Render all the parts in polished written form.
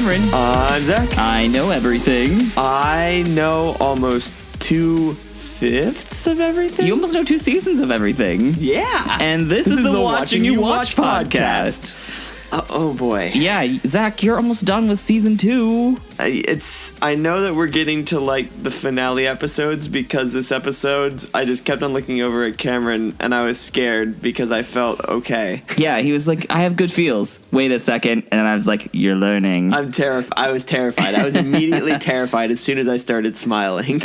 Cameron. I'm Zach. I know everything. I know almost 2/5 of everything. You almost know 2 seasons of everything. Yeah. And this is the Watching You Watch podcast. Oh boy. Yeah, Zach, you're almost done with season 2. I know that we're getting to like the finale episodes because this episode I just kept on looking over at Cameron and I was scared because I felt okay. Yeah, he was like, I have good feels. Wait a second. And then I was like, you're learning. I was terrified. I was immediately terrified as soon as I started smiling.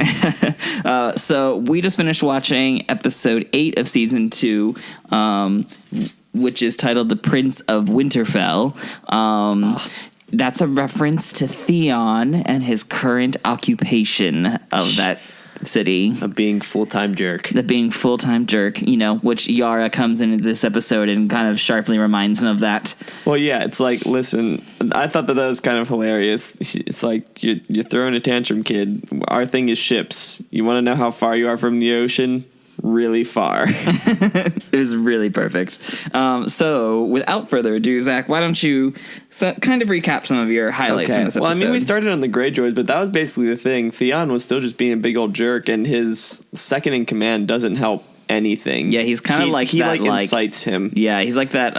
So we just finished watching episode 8 of season 2, which is titled The Prince of Winterfell. That's a reference to Theon and his current occupation of that city. Of being full-time jerk. The being full-time jerk, which Yara comes into this episode and kind of sharply reminds him of that. Well, yeah, it's like, listen, I thought that was kind of hilarious. It's like, you're throwing a tantrum, kid. Our thing is ships. You want to know how far you are from the ocean? Really far. It was really perfect. So without further ado, Zach, why don't you kind of recap some of your highlights from this episode? Well, I mean, we started on the Greyjoys, but that was basically the thing. Theon was still just being a big old jerk, and his second in command doesn't help anything. Yeah, he's kind of like he that, incites him. Yeah, he's like that,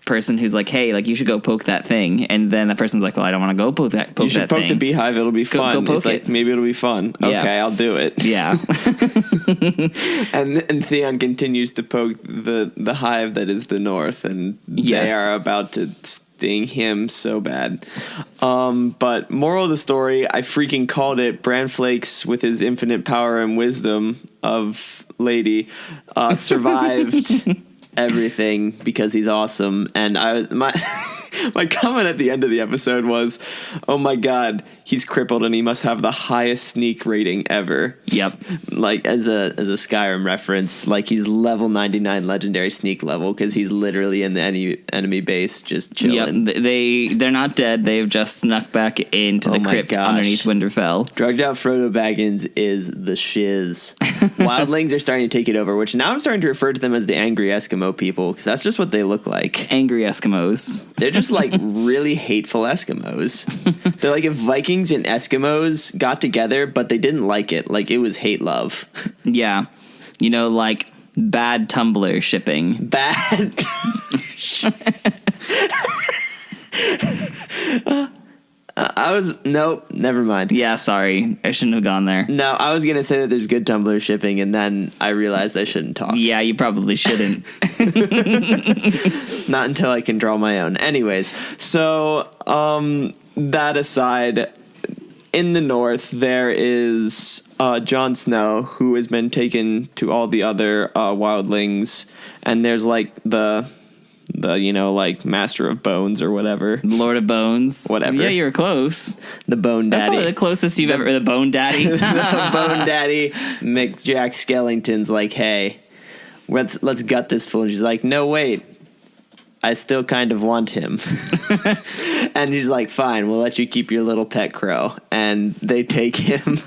person who's like, hey, you should go poke that thing, and then the person's like, well, I don't want to go poke that thing. You should poke the beehive, it'll be fun. Go poke it's like, maybe it'll be fun. Yeah. Okay, I'll do it. Yeah. and Theon continues to poke the hive that is the north, and they are about to sting him so bad. But moral of the story, I freaking called it. Bran Flakes, with his infinite power and wisdom of lady, survived everything because he's awesome. And my comment at the end of the episode was, oh my god, he's crippled and he must have the highest sneak rating ever. Yep. Like as a Skyrim reference, like he's level 99 legendary sneak level because he's literally in the enemy base just chilling. Yep. They're not dead. They've just snuck back into the crypt underneath Winterfell. Drugged out Frodo Baggins is the shiz. Wildlings are starting to take it over, which now I'm starting to refer to them as the angry Eskimo people because that's just what they look like. Angry Eskimos. They're just like really hateful Eskimos. They're like if Vikings and Eskimos got together, but they didn't like it. Like it was hate love. Yeah. Like bad Tumblr shipping. Bad. Nope, never mind. Yeah, sorry. I shouldn't have gone there. No, I was going to say that there's good Tumblr shipping, and then I realized I shouldn't talk. Yeah, you probably shouldn't. Not until I can draw my own. Anyways, so that aside, in the north, there is Jon Snow, who has been taken to all the other wildlings, and there's like the like Master of Bones or whatever. Lord of Bones. Whatever. Yeah, you were close. The Bone Daddy. That's probably the closest you've ever... The Bone Daddy. The Bone Daddy. Jack Skellington's like, hey, let's gut this fool. And she's like, no, wait. I still kind of want him. And he's like, fine, we'll let you keep your little pet crow. And they take him.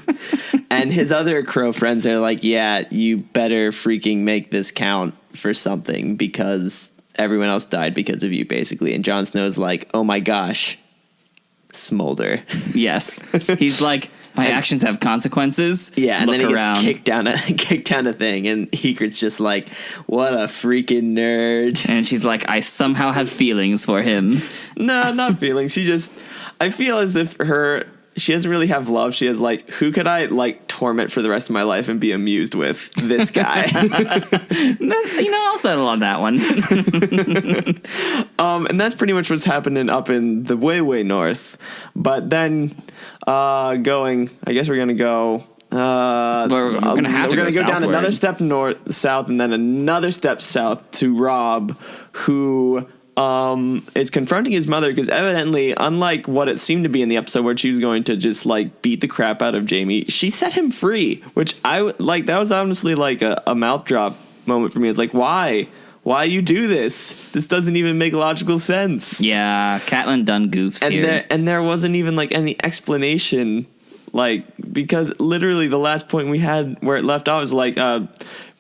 And his other crow friends are like, yeah, you better freaking make this count for something because everyone else died because of you, basically. And Jon Snow's like, oh my gosh, smolder. Yes. He's like, my actions have consequences. Yeah, and Look then he around. gets kicked down a thing, and Egret's just like, what a freaking nerd. And she's like, I somehow have feelings for him. No, not feelings. I feel as if she doesn't really have love. She has like, who could I like torment for the rest of my life and be amused with? This guy. I'll settle on that one. And that's pretty much what's happening up in the way, way north. But then I guess we're going to go... we're going to go down another step south and then another step south to Robb, who... is confronting his mother because evidently, unlike what it seemed to be in the episode where she was going to just like beat the crap out of Jaime, she set him free, which I like. That was honestly like a mouth drop moment for me. It's like, why you do this? This doesn't even make logical sense. Yeah, Catelyn done goofs here. And there wasn't even like any explanation, like, because literally the last point we had where it left off was like,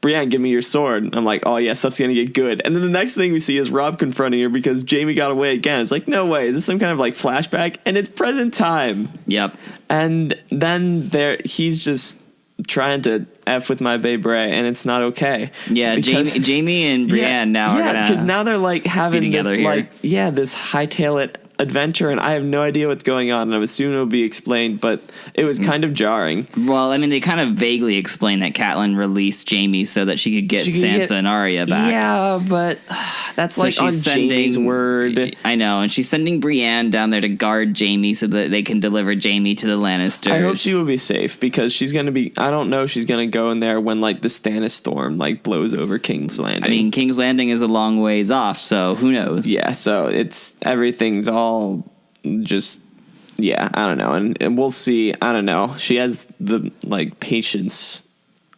Brienne, give me your sword. And I'm like, oh yeah, stuff's gonna get good. And then the next thing we see is Rob confronting her because Jaime got away again. It's like, no way, is this some kind of like flashback? And it's present time. Yep. And then he's just trying to F with my babe Bray, and it's not okay. Yeah, Jaime and Brienne now are gonna, because now they're like having this like this hightail it adventure, and I have no idea what's going on, and I'm assuming it'll be explained, but it was kind of jarring. Well, I mean, they kind of vaguely explained that Catelyn released Jaime so that she could get Sansa and Arya back. Yeah, but that's so like on Jaime's word. I know, and she's sending Brienne down there to guard Jaime so that they can deliver Jaime to the Lannisters. I hope she will be safe, because she's going to be, I don't know if she's going to go in there when like the Stannis storm like blows over King's Landing. I mean, King's Landing is a long ways off, so who knows? Yeah, so everything's all just, I don't know, and we'll see. I don't know. She has the like patience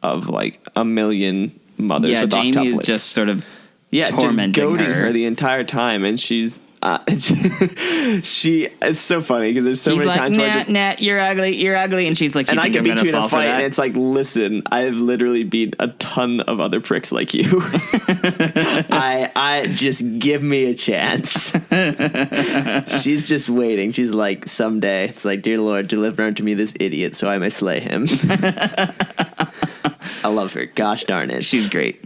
of like a million mothers. Yeah, with Jaime octuplets. is just sort of tormenting, just goading her the entire time, and she's it's so funny because there's so many times where Nat, you're ugly, and she's like, and I can beat you in a fight, and it's like, listen, I've literally beat a ton of other pricks like you. I just give me a chance. She's just waiting. She's like, someday, it's like, dear Lord, deliver unto me this idiot so I may slay him. I love her. Gosh darn it. She's great.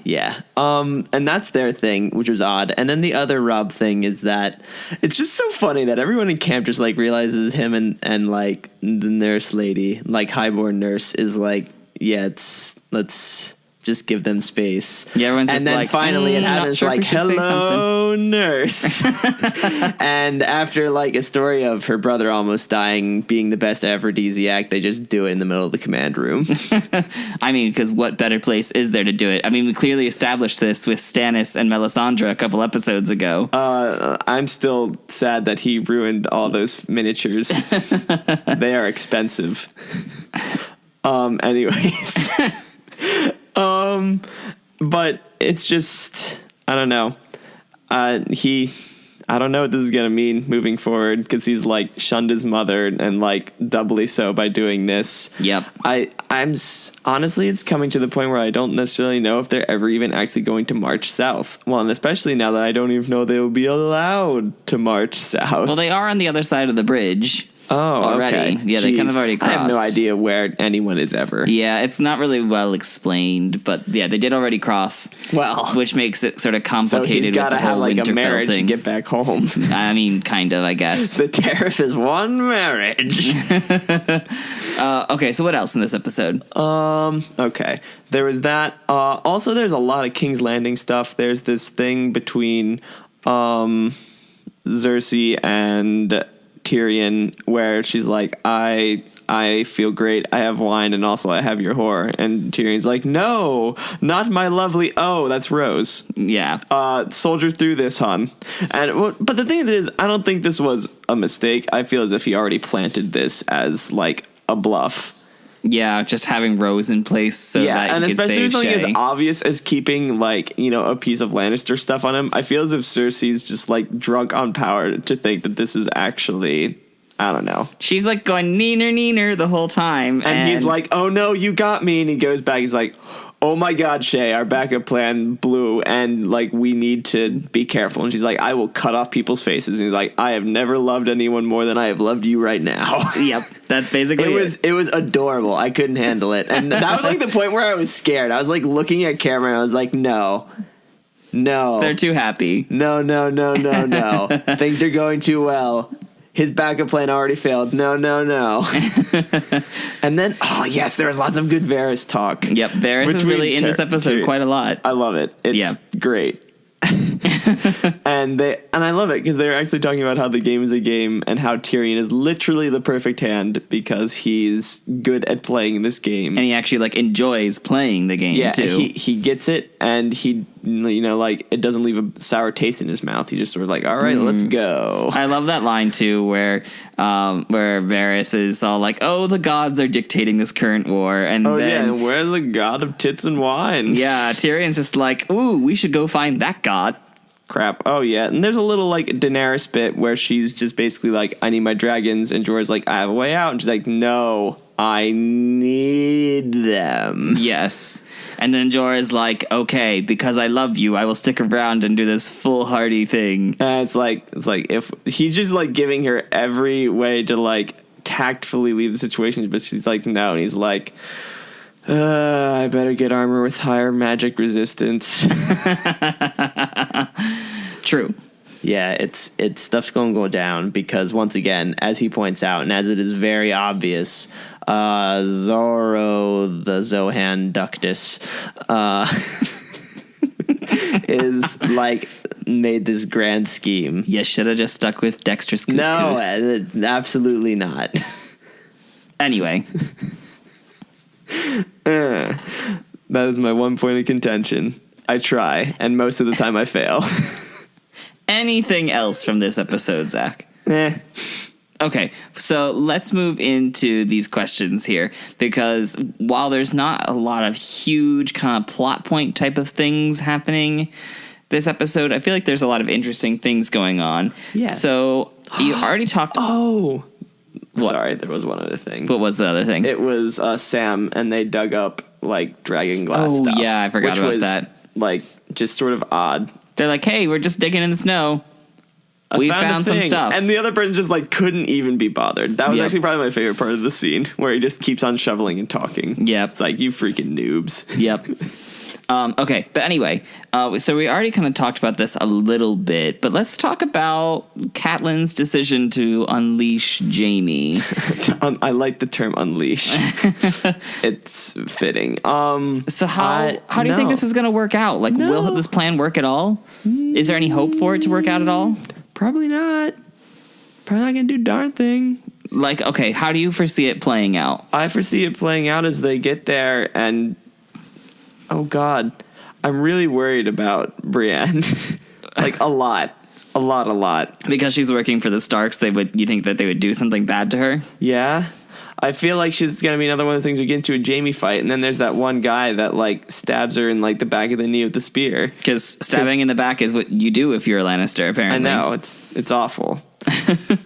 Yeah. And that's their thing, which was odd. And then the other Rob thing is that it's just so funny that everyone in camp just like realizes him and like the nurse lady, like highborn nurse, is like, let's just give them space. Yeah, everyone's just then like, finally it happens, sure like, hello, nurse. And after like a story of her brother almost dying being the best aphrodisiac, they just do it in the middle of the command room. I mean, because what better place is there to do it? I mean, we clearly established this with Stannis and Melisandre a couple episodes ago. I'm still sad that he ruined all those miniatures. They are expensive. Anyways. But it's just, I don't know. I don't know what this is going to mean moving forward, because he's like shunned his mother and like doubly so by doing this. Yep. I'm honestly, it's coming to the point where I don't necessarily know if they're ever even actually going to march south. Well, and especially now that I don't even know they will be allowed to march south. Well, they are on the other side of the bridge. Oh, already. Okay. Yeah, they kind of already crossed. I have no idea where anyone is ever. Yeah, it's not really well explained, but yeah, they did already cross. Well, which makes it sort of complicated. So he's got to have like Winterfell a marriage thing. to get back home. I mean, kind of, I guess. The tariff is one marriage. Okay, so what else in this episode? Okay, there was that. Also, there's a lot of King's Landing stuff. There's this thing between Cersei and Tyrion where she's like, I feel great, I have wine, and also I have your whore, and Tyrion's like, no, not my lovely, oh, that's Rose. Yeah. Soldier through this, hon. But the thing is, I don't think this was a mistake. I feel as if he already planted this as like a bluff. Yeah, just having Rose in place so that and you could especially save something Shay. as obvious as keeping like, a piece of Lannister stuff on him. I feel as if Cersei's just like drunk on power to think that this is actually, I don't know. She's like going neener neener the whole time, and he's like, oh no, you got me, and he goes back. He's like, oh my God, Shay, our backup plan blew, and like we need to be careful. And she's like, I will cut off people's faces. And he's like, I have never loved anyone more than I have loved you right now. Yep, that's basically it was adorable. I couldn't handle it, and that was like the point where I was scared. I was like looking at camera, and I was like, no, they're too happy. No. Things are going too well. His backup plan already failed. No. And then, oh yes, there was lots of good Varys talk. Yep, Varys is really in this episode quite a lot. I love it. It's great. and I love it because they're actually talking about how the game is a game and how Tyrion is literally the perfect hand because he's good at playing this game. And he actually like enjoys playing the game too. He gets it, and he, like it doesn't leave a sour taste in his mouth. He just sort of like, all right, let's go. I love that line too where Varys is all like, oh, the gods are dictating this current war, and and where's the god of tits and wine? Yeah, Tyrion's just like, ooh, we should go find that god. crap. Oh, yeah. And there's a little, like, Daenerys bit where she's just basically like, I need my dragons. And Jorah's like, I have a way out. And she's like, no, I need them. Yes. And then Jorah's like, okay, because I love you, I will stick around and do this foolhardy thing. And it's like if he's just, like, giving her every way to, like, tactfully leave the situation. But she's like, no. And he's like, I better get armor with higher magic resistance. True. Yeah, it's stuff's going to go down because, once again, as he points out, and as it is very obvious, Zorro the Zohan Ductus is like made this grand scheme. You should have just stuck with Dexter's Couscous. No, absolutely not. Anyway. That is my one point of contention. I try, and most of the time I fail. Anything else from this episode, Zach? Okay, so let's move into these questions here, because while there's not a lot of huge kind of plot point type of things happening this episode, I feel like there's a lot of interesting things going on. Yes. So you already talked... Oh, what? Sorry, there was one other thing. What was the other thing? It was Sam, and they dug up, like, dragon glass stuff. Oh, yeah, I forgot about was, that. Like, just sort of odd. They're like, hey, we're just digging in the snow. We found some stuff. And the other person just, like, couldn't even be bothered. That was actually probably my favorite part of the scene, where he just keeps on shoveling and talking. Yep. It's like, you freaking noobs. Yep. Okay, but anyway, so we already kind of talked about this a little bit, but let's talk about Catelyn's decision to unleash Jaime. I like the term unleash. It's fitting. So how do you think this is going to work out? Like, will this plan work at all? Is there any hope for it to work out at all? Probably not. Probably not going to do darn thing. Like, okay, how do you foresee it playing out? I foresee it playing out as they get there and... Oh, God. I'm really worried about Brienne. Like, a lot. Because she's working for the Starks, you think that they would do something bad to her? Yeah. I feel like she's going to be another one of the things we get into a Jaime fight. And then there's that one guy that, like, stabs her in, like, the back of the knee with the spear. Because stabbing in the back is what you do if you're a Lannister, apparently. I know. It's awful.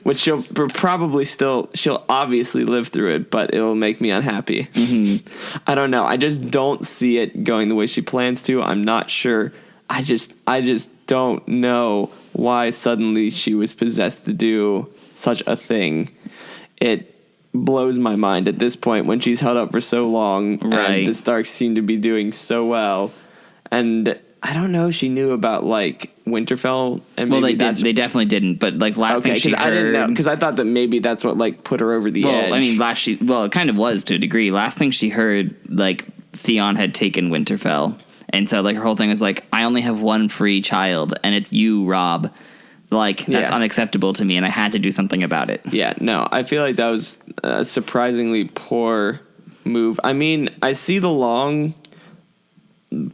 Which she'll obviously live through it, but it'll make me unhappy. Mm-hmm. I don't know. I just don't see it going the way she plans to. I'm not sure. I just don't know why suddenly she was possessed to do such a thing. It blows my mind at this point when she's held up for so long, right. And the Starks seem to be doing so well. And I don't know if she knew about, like, Winterfell. And well, they definitely didn't. But, like, last thing she heard... I didn't know, because I thought that maybe that's what, like, put her over the edge. I mean, it kind of was to a degree. Last thing she heard, like, Theon had taken Winterfell. And so, like, her whole thing was, like, I only have one free child, and it's you, Rob. Like, that's unacceptable to me, and I had to do something about it. Yeah, no, I feel like that was a surprisingly poor move. I mean, I see the long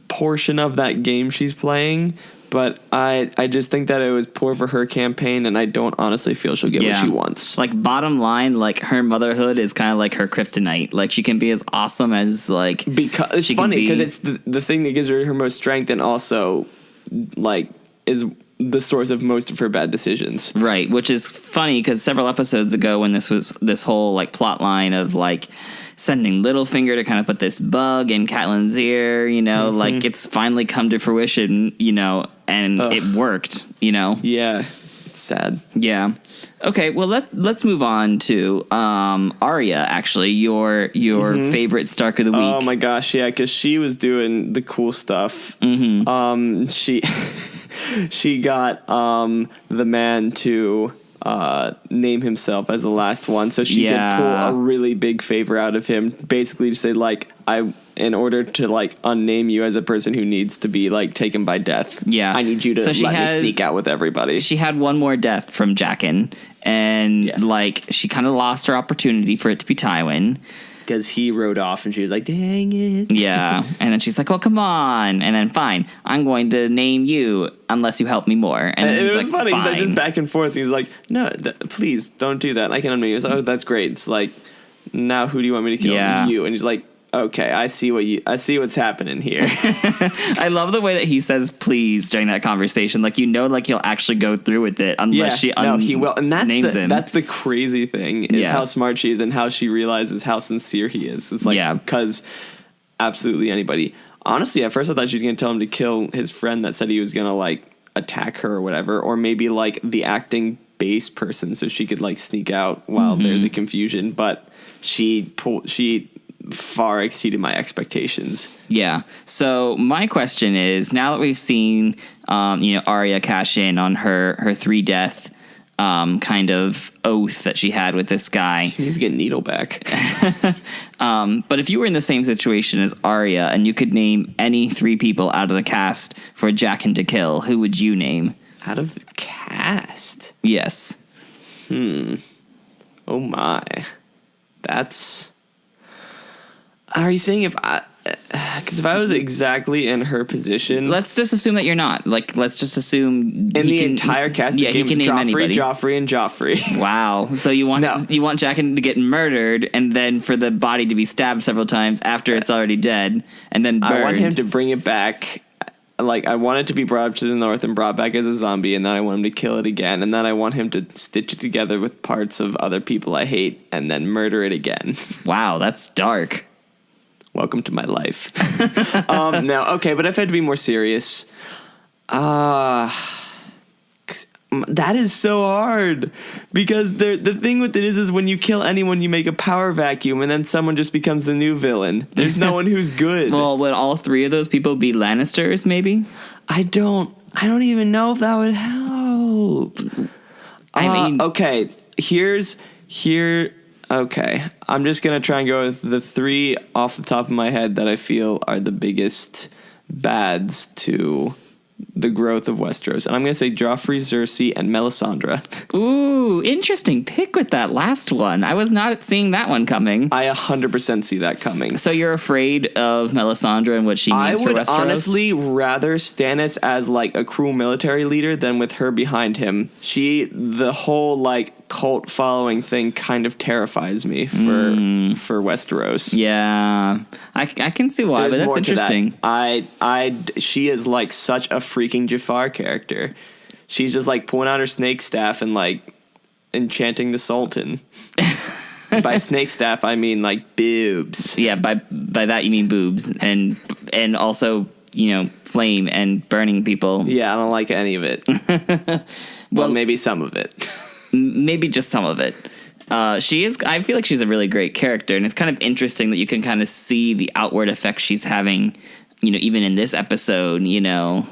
portion of that game she's playing, but I just think that it was poor for her campaign, and I don't honestly feel she'll get what she wants. Like, bottom line, like, her motherhood is kind of like her kryptonite. Like, she can be as awesome as, like... Because it's funny, because it's the thing that gives her most strength, and also, like, is the source of most of her bad decisions. Right, which is funny, because several episodes ago, when this whole, like, plot line of, like... sending Littlefinger to kind of put this bug in Catelyn's ear, you know, like, it's finally come to fruition, you know, and it worked, you know? Yeah, it's sad. Yeah. Okay, well, let's move on to Arya, actually, your favorite Stark of the Week. Oh, my gosh, yeah, because she was doing the cool stuff. She got the man to... name himself as the last one, so she could pull a really big favor out of him, basically to say, like, in order to, like, unname you as a person who needs to be, like, taken by death, I need you to let me sneak out with everybody. She had one more death from Jaqen, and like, she kind of lost her opportunity for it to be Tywin. Because he rode off and she was like, dang it. Yeah. And then she's like, well, come on. And then, fine, I'm going to name you unless you help me more. And then it was like, funny because fine. just back and forth. He was like, no, please don't do that. I can unmute you. So, oh, that's great. It's like, now who do you want me to kill? You. And he's like, okay, I see what's happening here. I love the way that he says please during that conversation. Like, like he'll actually go through with it unless she he will. And names him. That's the crazy thing is how smart she is and how she realizes how sincere he is. It's like, because absolutely anybody. Honestly, at first I thought she was going to tell him to kill his friend that said he was going to like attack her or whatever, or maybe like the acting base person so she could like sneak out while there's a confusion. But she far exceeded my expectations. Yeah. So my question is, now that we've seen, Arya cash in on her 3-death kind of oath that she had with this guy. She needs to get Needle back. But if you were in the same situation as Arya and you could name any 3 people out of the cast for Jaqen to kill, who would you name? Out of the cast? Yes. Oh my. That's... Are you saying because if I was exactly in her position... Let's just assume that you're not. Like, let's just assume... In the entire cast, he can name anybody. Joffrey, and Joffrey. Wow. So you want Jaqen to get murdered and then for the body to be stabbed several times after it's already dead and then burned. I want him to bring it back. Like, I want it to be brought up to the north and brought back as a zombie, and then I want him to kill it again, and then I want him to stitch it together with parts of other people I hate and then murder it again. Wow, that's dark. Welcome to my life. Now, okay, but if I had to be more serious, 'cause that is so hard because the thing with it is when you kill anyone, you make a power vacuum, and then someone just becomes the new villain. There's no one who's good. Well, would all 3 of those people be Lannisters? Maybe. I don't even know if that would help. I mean, okay, Okay, I'm just going to try and go with the 3 off the top of my head that I feel are the biggest bads to the growth of Westeros. And I'm going to say Joffrey, Cersei, and Melisandre. Ooh, interesting pick with that last one. I was not seeing that one coming. I 100% see that coming. So you're afraid of Melisandre and what she means for Westeros? I would honestly rather Stannis as like a cruel military leader than with her behind him. The whole like cult following thing kind of terrifies me for Westeros. Yeah, I can see why, but that's interesting. She is like such a freaking Jafar character. She's just like pulling out her snake staff and like enchanting the Sultan. By snake staff, I mean like boobs. Yeah, by that you mean boobs and also flame and burning people. Yeah, I don't like any of it. Well, maybe some of it. Maybe just some of it. I feel like she's a really great character, and it's kind of interesting that you can kind of see the outward effect she's having, even in this episode,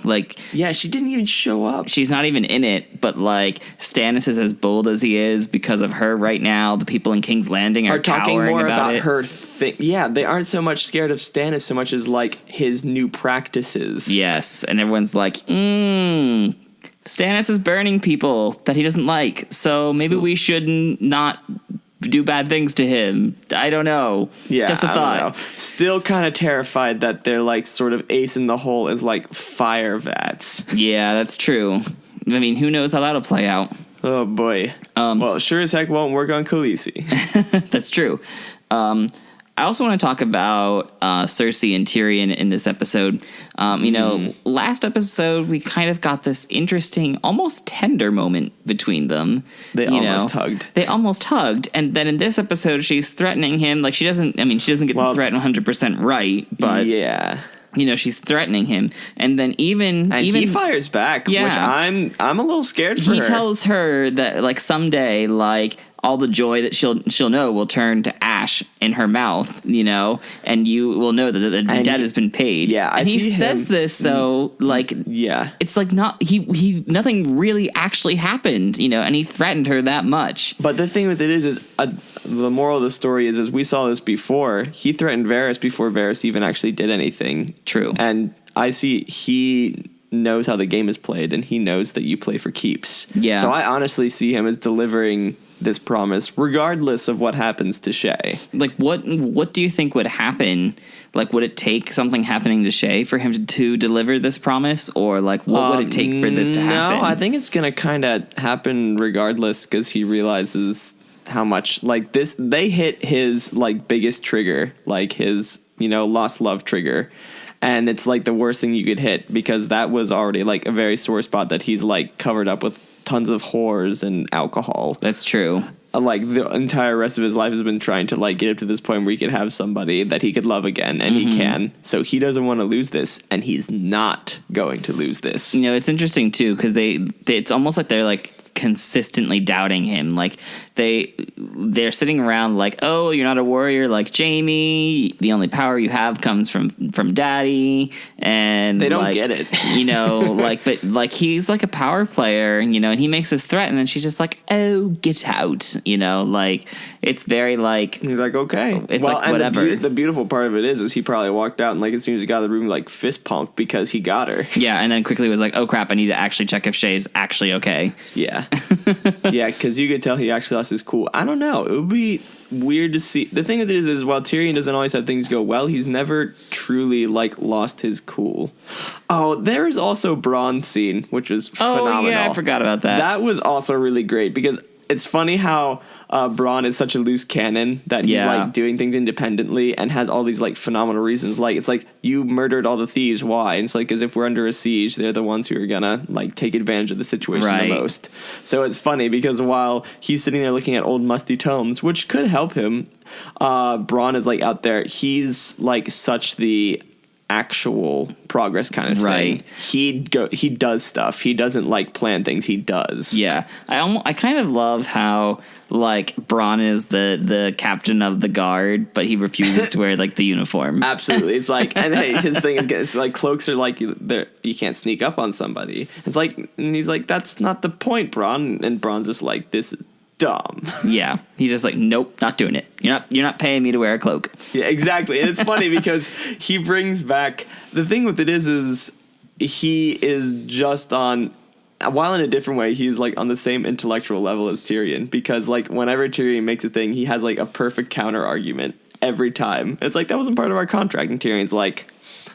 like... Yeah, she didn't even show up. She's not even in it, but, like, Stannis is as bold as he is because of her right now. The people in King's Landing are talking more about her thing. Yeah, they aren't so much scared of Stannis so much as, like, his new practices. Yes, and everyone's like, Stannis is burning people that he doesn't like, so maybe we should not do bad things to him. I don't know. Yeah, just a thought. Still kind of terrified that they're like sort of ace in the hole is like fire vats. Yeah, that's true. I mean, who knows how that'll play out? Oh boy. Well, sure as heck won't work on Khaleesi. That's true. I also want to talk about Cersei and Tyrion in this episode. Last episode, we kind of got this interesting, almost tender moment between them. They almost hugged. They almost hugged. And then in this episode, she's threatening him. Like, she doesn't get the threat 100% right, but... Yeah. She's threatening him. And then even he fires back, which I'm a little scared for her. He tells her that, like, someday, like... all the joy that she'll know will turn to ash in her mouth, and you will know that the debt has been paid. Yeah, and he says this though, like, it's like not he nothing really actually happened, and he threatened her that much. But the thing with it is the moral of the story is we saw this before. He threatened Varys before Varys even actually did anything. True, and I see he knows how the game is played, and he knows that you play for keeps. Yeah. So I honestly see him as delivering this promise, regardless of what happens to Shay. Like, what do you think would happen? Like, would it take something happening to Shay for him to deliver this promise? Or, like, what would it take for this to happen? No, I think it's going to kind of happen regardless, because he realizes how much, like, they hit his, like, biggest trigger, like, his lost love trigger. And it's like the worst thing you could hit, because that was already like a very sore spot that he's like covered up with tons of whores and alcohol. That's true. Like the entire rest of his life has been trying to like get up to this point where he could have somebody that he could love again, and he can. So he doesn't want to lose this, and he's not going to lose this. It's interesting too, because it's almost like they're like consistently doubting him. Like they're sitting around like, oh, you're not a warrior like Jamie. The only power you have comes from daddy. And they don't like, get it. but like he's like a power player, and he makes this threat, and then she's just like, oh, get out. Like it's very like, he's like, okay, it's like whatever. The beautiful part of it is he probably walked out, and like as soon as he got out of the room, like fist pumped because he got her. Yeah, and then quickly was like, oh crap, I need to actually check if Shay's actually okay. Yeah. Yeah, because you could tell he actually lost his cool. I don't know. It would be weird to see. The thing with it is while Tyrion doesn't always have things go well, he's never truly like lost his cool. Oh, there's also Bronn's scene, which was phenomenal. Oh yeah, I forgot about that. That was also really great, because it's funny how Bronn is such a loose cannon that he's like doing things independently and has all these like phenomenal reasons. Like it's like, you murdered all the thieves. Why? And it's like, as if we're under a siege, they're the ones who are gonna like take advantage of the situation the most. So it's funny because while he's sitting there looking at old musty tomes, which could help him, Bronn is like out there. He's like such the actual progress kind of thing. He does stuff. He doesn't like plan things. He does. Yeah. I kind of love how like Bronn is the captain of the guard, but he refuses to wear like the uniform. Absolutely. It's like, and hey, his thing is like cloaks are like, you can't sneak up on somebody. It's like, and he's like, that's not the point, Bronn. And Bronn's just like, this is dumb. Yeah, he's just like, nope, not doing it. You're not paying me to wear a cloak. Yeah, exactly. And it's funny because he brings back, the thing with it is he is just on, while in a different way, he's like on the same intellectual level as Tyrion, because like whenever Tyrion makes a thing, he has like a perfect counter argument every time. It's like, that wasn't part of our contract, and Tyrion's like,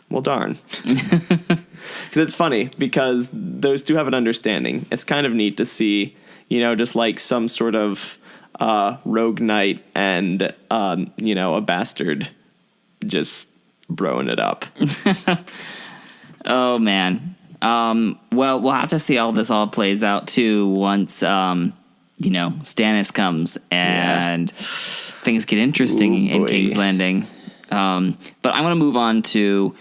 well, darn. Because it's funny because those two have an understanding. It's kind of neat to see, just like some sort of rogue knight and, a bastard just broing it up. Oh, man. Well, we'll have to see how this all plays out, too, once, Stannis comes and things get interesting in King's Landing. But I'm going to move on to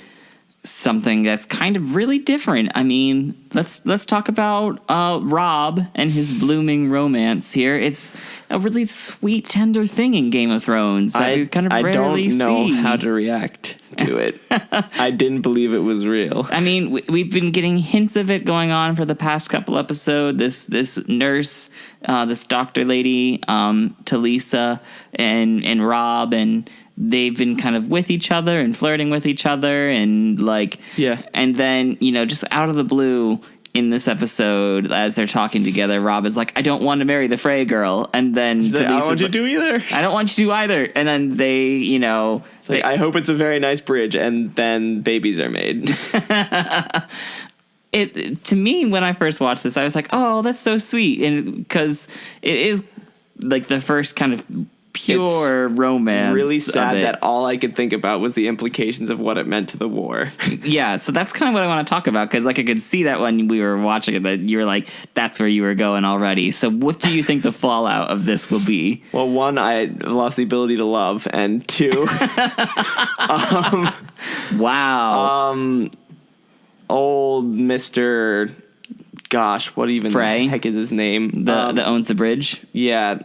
something that's kind of really different. I mean, let's talk about Robb and his blooming romance here. It's a really sweet, tender thing in Game of Thrones that we kind of rarely see. I don't know how to react to it. I didn't believe it was real. I mean, we've been getting hints of it going on for the past couple episodes. This nurse, this doctor lady, Talisa, and Robb, and they've been kind of with each other and flirting with each other, and like, and then, just out of the blue in this episode, as they're talking together, Robb is like, I don't want to marry the Frey girl. And then I don't want you to do either. I don't want you to do either. And then they, it's like, I hope it's a very nice bridge. And then babies are made. To me, when I first watched this, I was like, oh, that's so sweet. And because it is like the first kind of pure romance. Really sad that all I could think about was the implications of what it meant to the war. Yeah, so that's kind of what I want to talk about, because like I could see that when we were watching it, that you were like, that's where you were going already. So what do you think the fallout of this will be? Well, one, I lost the ability to love, and two, wow. Old Mr. Gosh, what even Frey? The heck is his name? That owns the bridge? Yeah,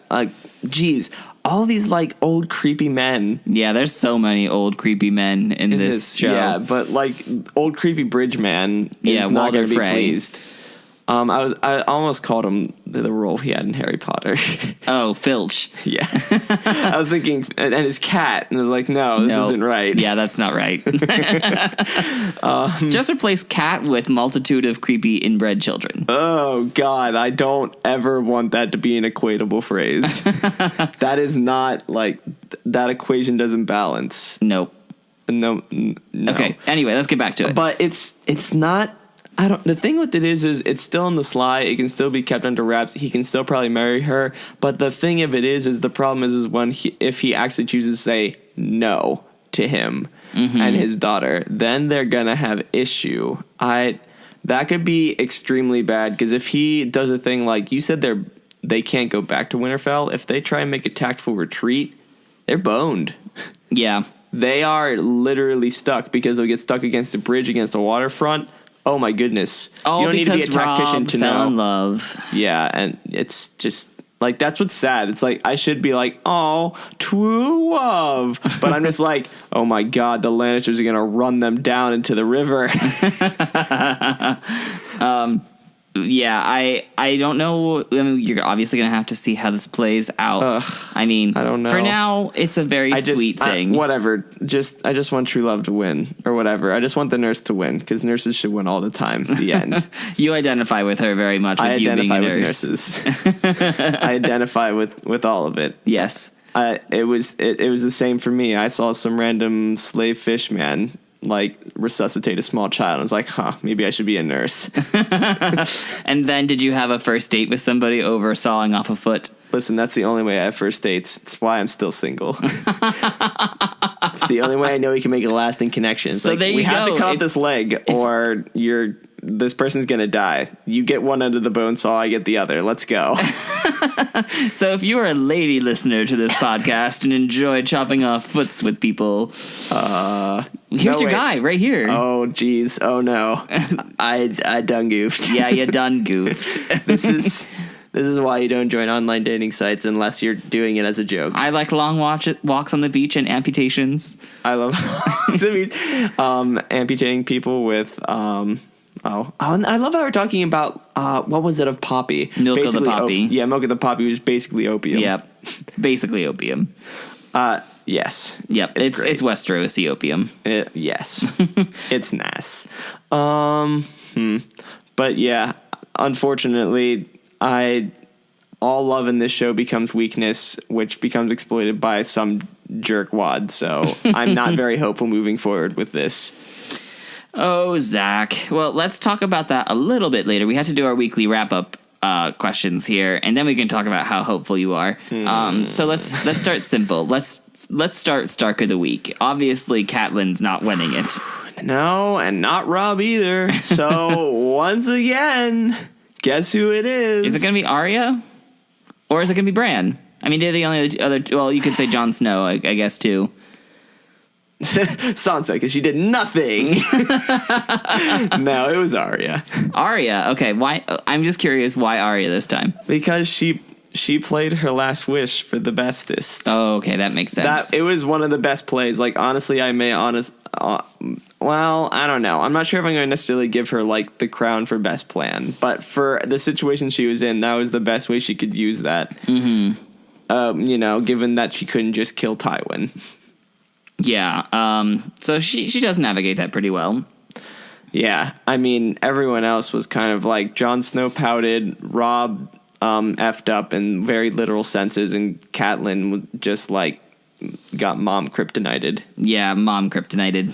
geez. All these like old creepy men. Yeah, there's so many old creepy men in this show. Yeah, but like old creepy bridge man is not going to be pleased. I almost called him the role he had in Harry Potter. Oh, Filch. Yeah. I was thinking, and his cat, and I was like, no, this isn't right. Yeah, that's not right. Just replace cat with multitude of creepy inbred children. Oh, God, I don't ever want that to be an equatable phrase. That is not, like, that equation doesn't balance. Nope. No. Okay, anyway, let's get back to it. But it's not... the thing with it is it's still on the sly. It can still be kept under wraps. He can still probably marry her. But the thing of it is the problem is when if he actually chooses to say no, to him and his daughter, then they're gonna have issue. That could be extremely bad, because if he does a thing like you said, they can't go back to Winterfell. If they try and make a tactful retreat, they're boned. Yeah. They are literally stuck, because they'll get stuck against a bridge, against a waterfront. Oh my goodness. Oh, you don't need to be a tactician Rob to fell know. in love. Yeah, and it's just like, that's what's sad. It's like, I should be like, oh, true love. But I'm just like, oh my God, the Lannisters are going to run them down into the river. Yeah, I don't know. I mean, you're obviously going to have to see how this plays out. I mean, I don't know. For now, it's a very sweet thing. Whatever. I just want true love to win, or whatever. I just want the nurse to win, because nurses should win all the time. The end. You identify with her very much, with you being a nurse. Nurses. I identify with all of it. Yes. It was the same for me. I saw some random slave fish man like resuscitate a small child. I was like, maybe I should be a nurse. And then did you have a first date with somebody over sawing off a foot? Listen, that's the only way I have first dates. It's why I'm still single. It's the only way I know we can make a lasting connection. It's so like, there you we have go. to cut off this leg, or this person's gonna die. You get one end of the bone saw, I get the other. Let's go. So if you are a lady listener to this podcast and enjoy chopping off foots with people, here's your guy right here. Oh geez. Oh no. I done goofed. Yeah, you done goofed. This is why you don't join online dating sites unless you're doing it as a joke. I like long walks on the beach and amputations. I love the beach. Amputating people with and I love how we're talking about what was it of poppy? Milk of the poppy. Milk of the poppy, which is basically opium. Yep, basically opium. Yes. Yep, it's Westerosi opium. Yes, it's nice. But yeah, unfortunately, all love in this show becomes weakness, which becomes exploited by some jerkwad. So I'm not very hopeful moving forward with this. Oh, Zach. Well, let's talk about that a little bit later. We have to do our weekly wrap-up questions here, and then we can talk about how hopeful you are. So let's start simple. Let's start Stark of the Week. Obviously, Catelyn's not winning it. No, and not Rob either. So once again, guess who it is? Is it going to be Arya? Or is it going to be Bran? I mean, they're the only other... Well, you could say Jon Snow, I guess, too. Sansa, because she did nothing. No, it was Arya. Arya, okay. Why? I'm just curious, why Arya this time? Because she played her last wish for the bestest. Oh, okay, that makes sense. It was one of the best plays. Like, honestly, I don't know. I'm not sure if I'm going to necessarily give her like the crown for best plan, but for the situation she was in, that was the best way she could use that. Given that she couldn't just kill Tywin. Yeah. So she does navigate that pretty well. Yeah. I mean, everyone else was kind of like Jon Snow pouted, Rob effed up in very literal senses, and Catelyn was just like got mom kryptonited. Yeah, mom kryptonited.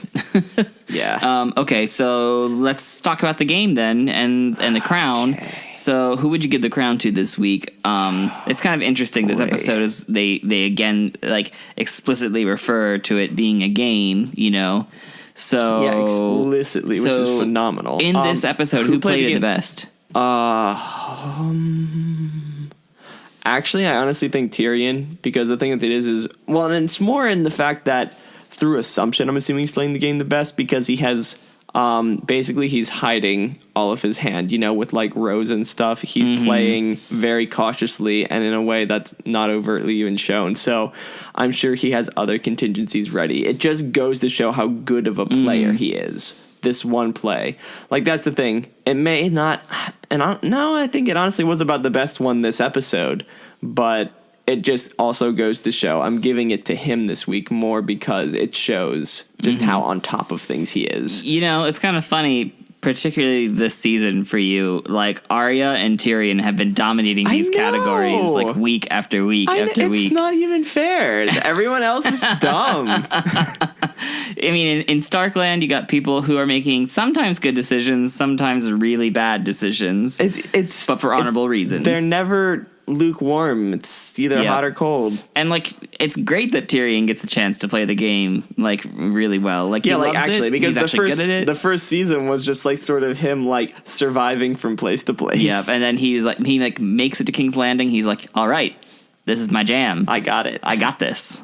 Yeah. Okay, so let's talk about the game then and the crown. Okay. So who would you give the crown to this week? It's kind of interesting. This episode is they again like explicitly refer to it being a game, So yeah, explicitly, which is phenomenal. In this episode, who played it the best? Actually, I honestly think Tyrion, because the thing that it is and it's more in the fact that through assumption, I'm assuming he's playing the game the best, because he has basically he's hiding all of his hand, with like Rose and stuff. He's playing very cautiously and in a way that's not overtly even shown. So I'm sure he has other contingencies ready. It just goes to show how good of a player he is. This one play. Like, that's the thing. It may not... I think it honestly was about the best one this episode. But it just also goes to show I'm giving it to him this week more because it shows just how on top of things he is. It's kind of funny, particularly this season for you. Like, Arya and Tyrion have been dominating these categories like week after week after week. It's not even fair. Everyone else is dumb. I mean, in Starkland, you got people who are making sometimes good decisions, sometimes really bad decisions. But for honorable reasons. They're never lukewarm. It's either Yeah. hot or cold. And like, it's great that Tyrion gets a chance to play the game like really well. Like, he Yeah, like loves actually, it. because He's actually good at it. the first season was just like sort of him like surviving from place to place. Yeah, and then he makes it to King's Landing. He's like, all right, this is my jam. I got it. I got this.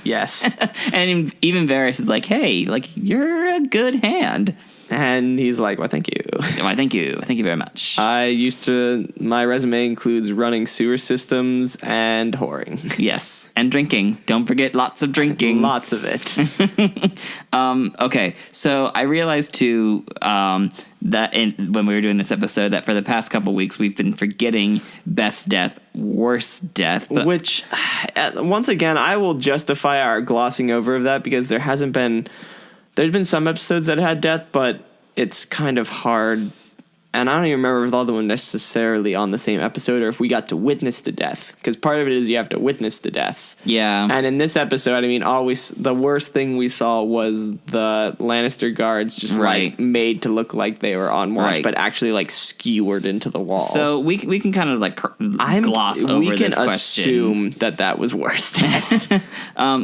Yes. And even Varys is like, hey, like, you're a good hand. And he's like, well, thank you. Why, thank you. Thank you very much. My resume includes running sewer systems and whoring. Yes. And drinking. Don't forget lots of drinking. Lots of it. Okay. So I realized too, that when we were doing this episode, that for the past couple weeks, we've been forgetting best death, worst death. But Which, once again, I will justify our glossing over of that because there's been some episodes that had death, but it's kind of hard. And I don't even remember if all of them were necessarily on the same episode or if we got to witness the death. Because part of it is you have to witness the death. yeah. And in this episode, I mean, the worst thing we saw was the Lannister guards just Right. like made to look like they were on watch, Right. but actually like skewered into the wall. So we can kind of like gloss over we can this question. assume that was worst death.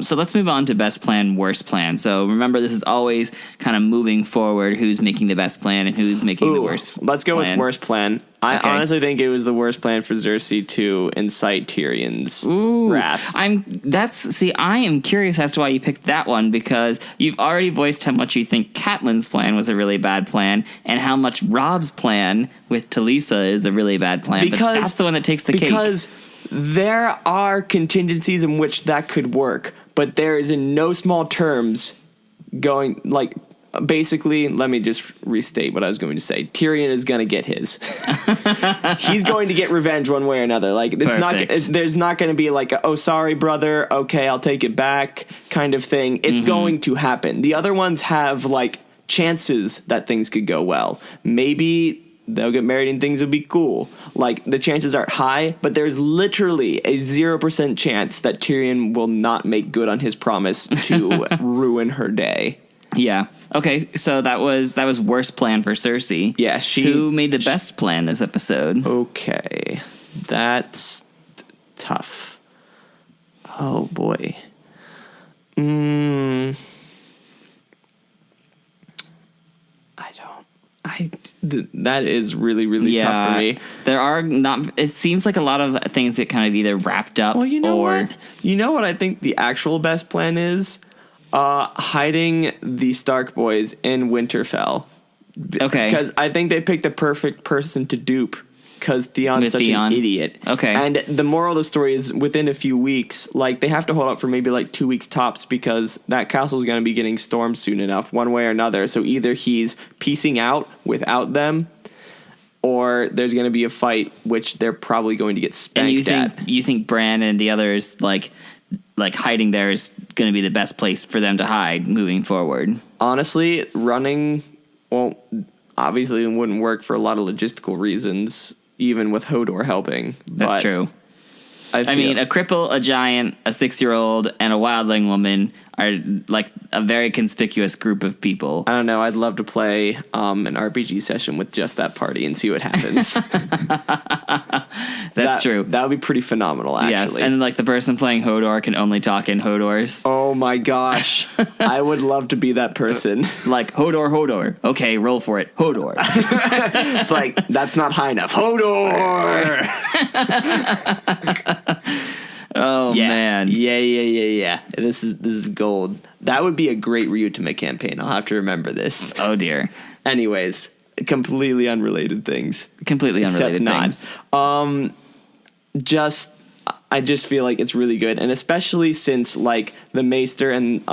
So let's move on to best plan, worst plan. So remember, this is always kind of moving forward. Who's making the best plan and who's making the worst? Let's go plan. with worst plan. I Okay. honestly think it was the worst plan for Cersei to incite Tyrion's wrath. I am curious as to why you picked that one, because you've already voiced how much you think Catelyn's plan was a really bad plan and how much Rob's plan with Talisa is a really bad plan. But that's the one that takes the cake. Because there are contingencies in which that could work, but there is in no small terms going like. Basically, let me just restate what I was going to say. Tyrion is going to get his. He's going to get revenge one way or another. Like there's not going to be like, oh, sorry, brother. Okay, I'll take it back kind of thing. It's going to happen. The other ones have like chances that things could go well. Maybe they'll get married and things will be cool. Like the chances aren't high, but there's literally a 0% chance that Tyrion will not make good on his promise to ruin her day. Yeah. Okay, so that was worst plan for Cersei. Yeah, who made the best plan this episode? Okay, that's tough. Oh boy. That is really, really tough for me. There are not. It seems like a lot of things get kind of either wrapped up. Well, you know what? You know what I think the actual best plan is? Hiding the Stark boys in Winterfell. Okay. Because I think they picked the perfect person to dupe. Because Theon's such an idiot. Okay. And the moral of the story is within a few weeks, like they have to hold up for maybe like 2 weeks tops because that castle's going to be getting stormed soon enough, one way or another. So either he's piecing out without them, or there's going to be a fight, which they're probably going to get spanked and you think Bran and the others like hiding there is going to be the best place for them to hide moving forward? Honestly, running obviously it wouldn't work for a lot of logistical reasons, even with Hodor helping. That's true. I mean, a cripple, a giant, a 6-year-old, and a wildling woman are like a very conspicuous group of people. I don't know. I'd love to play an RPG session with just that party and see what happens. That's true. That would be pretty phenomenal, actually. Yes, and like the person playing Hodor can only talk in Hodors. Oh my gosh. I would love to be that person. Like, Hodor. Okay, roll for it. Hodor. It's like, that's not high enough. Hodor! Oh, man. Yeah. This is gold. That would be a great Ryutama campaign. I'll have to remember this. Oh, dear. Anyways, completely unrelated things. Completely unrelated things. I just feel like it's really good, and especially since like the Maester and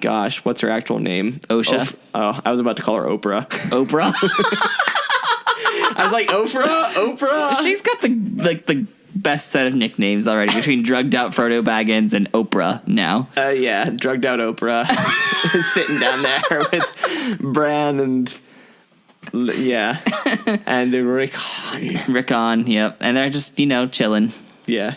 gosh, what's her actual name? Osha. I was about to call her Oprah. Oprah. I was like, Oprah. She's got the best set of nicknames already between drugged out Frodo Baggins and Oprah now. Yeah, drugged out Oprah sitting down there with Bran and and Rickon, yep. And they're just, chilling. Yeah.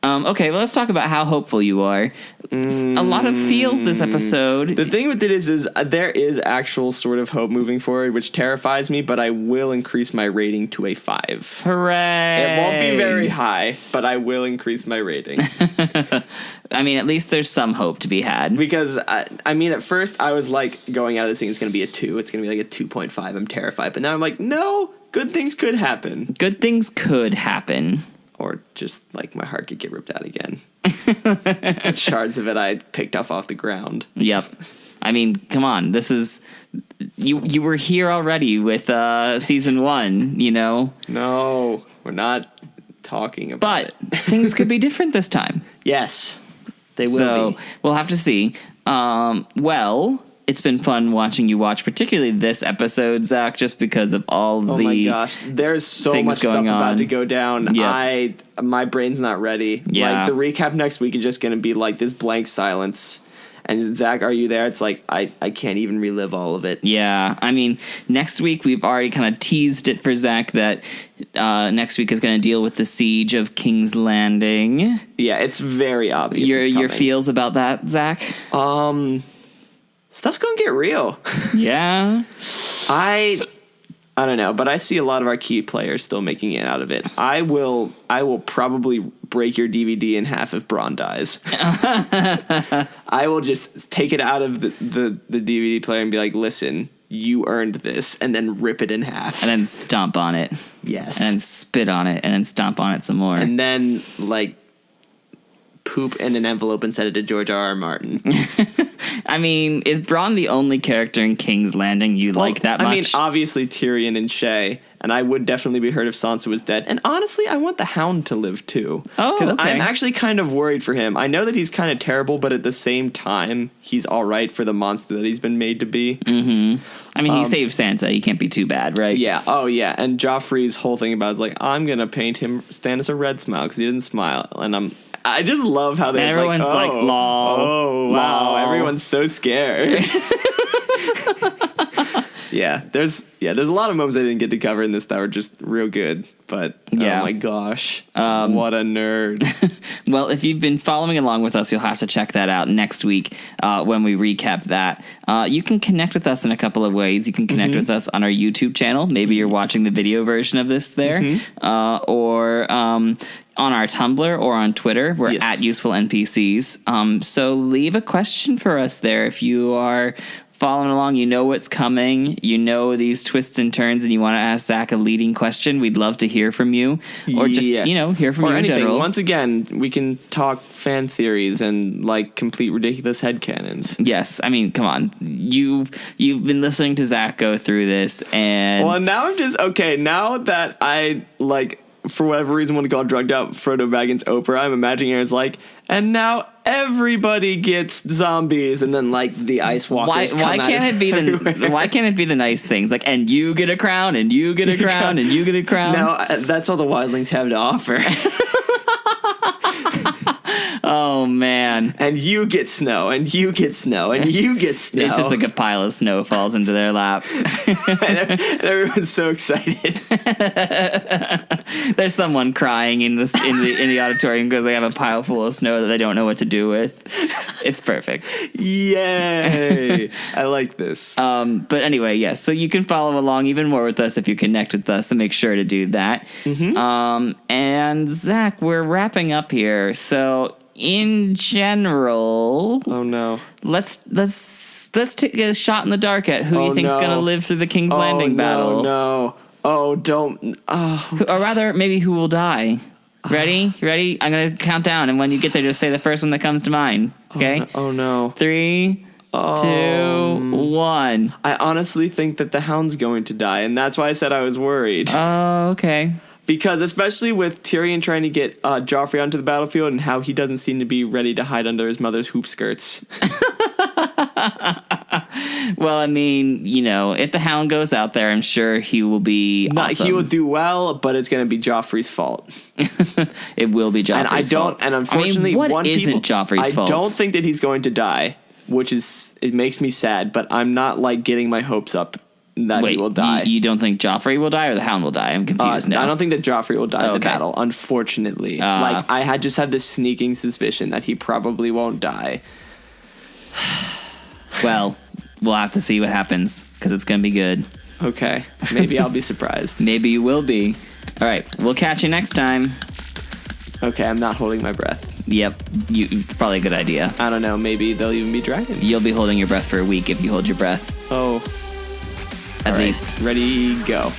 Okay, well, let's talk about how hopeful you are. a lot of feels this episode. The thing with it is there is actual sort of hope moving forward, which terrifies me, but I will increase my rating to a 5. Hooray! It won't be very high, but I will increase my rating. I mean, at least there's some hope to be had. Because, I mean, at first I was like, going out of this thing, it's going to be a 2. It's going to be like a 2.5. I'm terrified. But now I'm like, no, good things could happen. Good things could happen. Or just, like, my heart could get ripped out again. Shards of it I picked off the ground. Yep. I mean, come on. This is... You were here already with season 1, you know? No, we're not talking about it. But things could be different this time. Yes, they will So be. we'll have to see. Well, it's been fun watching you watch, particularly this episode, Zach, just because of all Oh the my gosh, there's so things much stuff going about on. to go down. Yep. My brain's not ready. Yeah. Like the recap next week is just going to be like this blank silence. And Zach, are you there? It's like I can't even relive all of it. Yeah, I mean, next week we've already kind of teased it for Zach that next week is going to deal with the siege of King's Landing. Yeah, it's very obvious. Your it's coming. feels about that, Zach? Stuff's gonna get real. Yeah. I don't know, but I see a lot of our key players still making it out of it. I will probably break your DVD in half if Braun dies. I will just take it out of the DVD player and be like, listen, you earned this, and then rip it in half. And then stomp on it. Yes. And then spit on it, and then stomp on it some more. And then, like, poop in an envelope and send it to George R.R. Martin. I mean, is Braun the only character in King's Landing you like that much? I mean, obviously Tyrion and Shay, and I would definitely be hurt if Sansa was dead. And honestly, I want the Hound to live too. Oh, because okay. I'm actually kind of worried for him. I know that he's kind of terrible, but at the same time, he's all right for the monster that he's been made to be. Mm-hmm. I mean, he saved Sansa. He can't be too bad, right? Yeah. Oh, yeah. And Joffrey's whole thing about it is like, I'm gonna paint him Stannis a red smile because he didn't smile, and I just love how they're everyone's like, lol. Oh, wow. Lol. Everyone's so scared. Yeah, there's a lot of moments I didn't get to cover in this that were just real good, but Yeah. oh my gosh, what a nerd. Well, if you've been following along with us, you'll have to check that out next week when we recap that. You can connect with us in a couple of ways. You can connect with us on our YouTube channel. Maybe you're watching the video version of this there, or on our Tumblr or on Twitter. We're Yes. at Useful NPCs. So leave a question for us there if you are following along, you know what's coming, you know these twists and turns, and you want to ask Zach a leading question. We'd love to hear from you, or just hear from or you in anything. general. Once again, we can talk fan theories and like complete ridiculous headcanons. Yes, I mean, come on, you've been listening to Zach go through this, and Well, now I'm just okay. Now that I like, for whatever reason, want to call drugged out Frodo Baggins Oprah, I'm imagining it's like, and now everybody gets zombies, and then like the ice walkers. why can't it be why can't it be the nice things like, and you get a crown, and you get a crown, and you get a crown? No, that's all the wildlings have to offer. Oh man. And you get snow, and you get snow, and you get snow. It's just like a pile of snow falls into their lap. and everyone's so excited. There's someone crying in the auditorium because they have a pile full of snow that they don't know what to do with. It's perfect. Yay! I like this. But anyway, yes. So you can follow along even more with us if you connect with us, and make sure to do that. And Zach, we're wrapping up here. So in general, Oh no. let's take a shot in the dark at who you think's no. gonna live through the King's Landing battle. No. Oh, don't. Oh. Or rather, maybe who will die. Ready? You ready? I'm going to count down, and when you get there, just say the first one that comes to mind. Okay? Oh no. 3, 2, 1. I honestly think that the Hound's going to die, and that's why I said I was worried. Oh, okay. Because especially with Tyrion trying to get Joffrey onto the battlefield and how he doesn't seem to be ready to hide under his mother's hoop skirts. Well, I mean, if the Hound goes out there, I'm sure he will be awesome. He will do well, but it's going to be Joffrey's fault. It will be Joffrey's fault. And unfortunately, what isn't Joffrey's fault? I don't think that he's going to die, it makes me sad, but I'm not like getting my hopes up that he will die. You don't think Joffrey will die or the Hound will die? I'm confused now. I don't think that Joffrey will die in the Okay. battle, unfortunately. I just had this sneaking suspicion that he probably won't die. Well, we'll have to see what happens because it's going to be good. Okay. Maybe I'll be surprised. Maybe you will be. All right. We'll catch you next time. Okay, I'm not holding my breath. Yep. Probably a good idea. I don't know. Maybe there'll even be dragons. You'll be holding your breath for a week if you hold your breath. Oh. At All right. least. Ready, go.